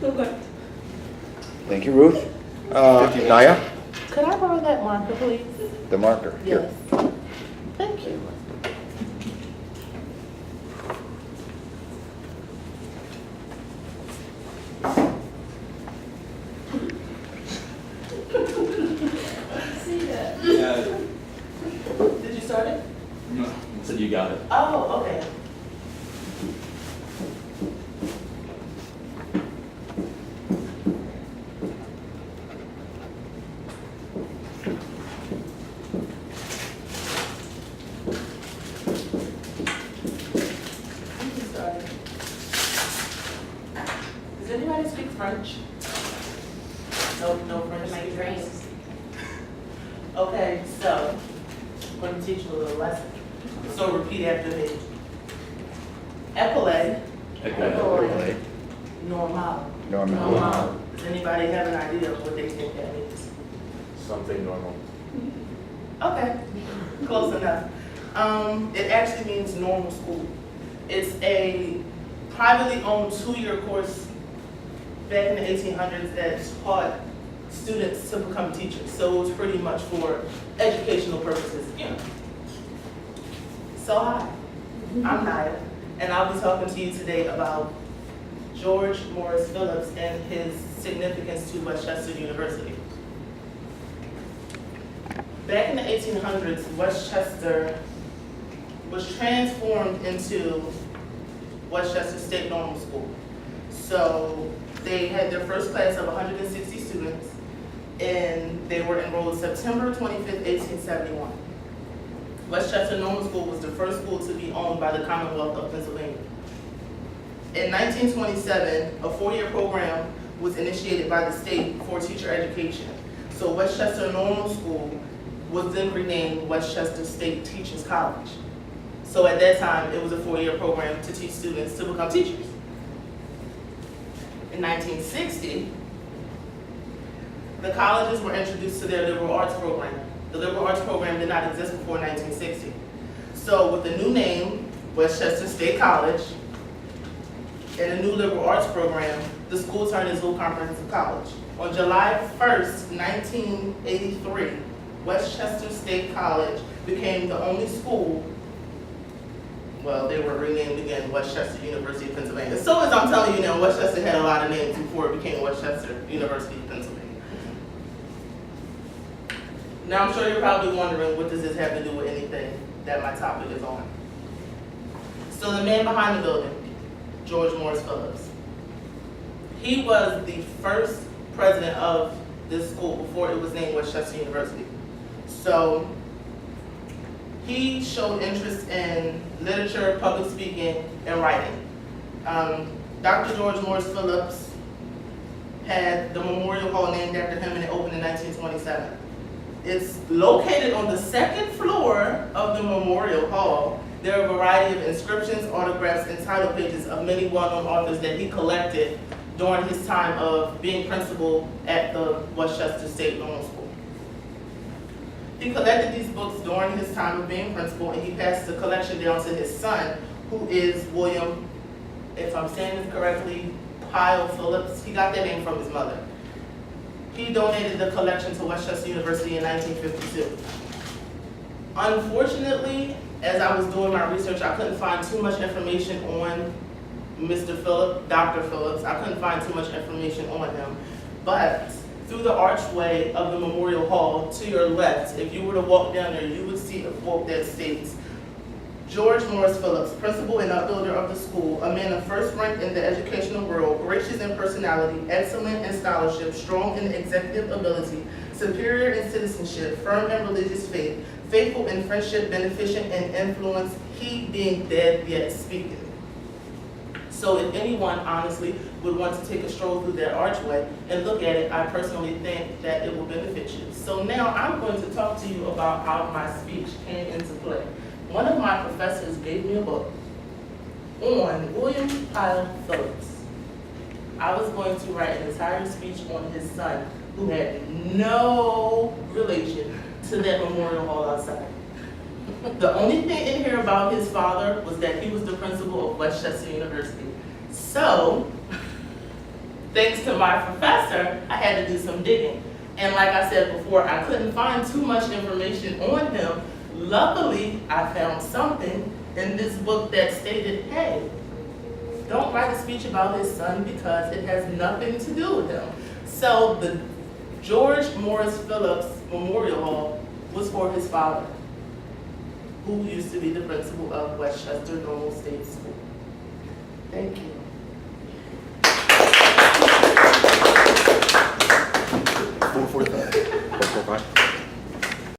Okay. Thank you, Ruth. Naya, Could I borrow that marker, please? the marker. Here. Yes. Thank you. Yeah. Did you start it? No, so you got it. Oh, okay. You can start it. Does anybody speak French? No French My speakers? dreams. Okay, so, I'm going to teach you a little lesson. So repeat after me. Epaulet, Okay. normal. Norman. Does anybody have an idea of what they think that means? Something normal. Okay, close enough. It actually means normal school. It's a privately owned 2-year course back in the 1800s that taught students to become teachers. So it was pretty much for educational purposes, you know. So hi, I'm Naya, and I'll be talking to you today about George Morris Phillips and his significance to Westchester University. Back in the 1800s, Westchester was transformed into Westchester State Normal School. So they had their first class of 160 students, and they were enrolled September 25th, 1871. Westchester Normal School was the first school to be owned by the Commonwealth of Pennsylvania. In 1927, a 4-year program was initiated by the state for teacher education. So Westchester Normal School was then renamed Westchester State Teachers College. So at that time, it was a 4-year program to teach students to become teachers. In 1960, the colleges were introduced to their liberal arts program. The liberal arts program did not exist before 1960. So with the new name, Westchester State College, and a new liberal arts program, the school turned into a comprehensive college. On July 1st, 1983, Westchester State College became the only school, well, they were renamed again Westchester University of Pennsylvania. So as I'm telling you now, Westchester had a lot of names before it became Westchester University of Pennsylvania. Now I'm sure you're probably wondering, what does this have to do with anything that my topic is on? So the man behind the building, George Morris Phillips. He was the first president of this school before it was named Westchester University. So he showed interest in literature, public speaking, and writing. Dr. George Morris Phillips had the Memorial Hall named after him, and it opened in 1927. It's located on the 2nd floor of the Memorial Hall. There are a variety of inscriptions, autographs, and title pages of many well-known authors that he collected during his time of being principal at the Westchester State Normal School. He collected these books during his time of being principal, and he passed the collection down to his son, who is William, if I'm saying this correctly, Pyle Phillips. He got that name from his mother. He donated the collection to Westchester University in 1952. Unfortunately, as I was doing my research, I couldn't find too much information on Mr. Phillips, Dr. Phillips. I couldn't find too much information on him. But through the archway of the Memorial Hall to your left, if you were to walk down there, you would see a quote that states, George Morris Phillips, principal and upbuilder of the school, a man of first rank in the educational world, gracious in personality, excellent in scholarship, strong in executive ability, superior in citizenship, firm in religious faith, faithful in friendship, beneficent in influence, he being dead yet speaking. So if anyone honestly would want to take a stroll through that archway and look at it, I personally think that it will benefit you. So now I'm going to talk to you about how my speech came into play. One of my professors gave me a book on William Pyle Phillips. I was going to write an entire speech on his son, who had no relation to that Memorial Hall outside. The only thing in here about his father was that he was the principal of Westchester University. So thanks to my professor, I had to do some digging. And like I said before, I couldn't find too much information on him. Luckily, I found something in this book that stated, hey, don't write a speech about his son because it has nothing to do with him. So the George Morris Phillips Memorial Hall was for his father, who used to be the principal of Westchester Normal State School. Thank you.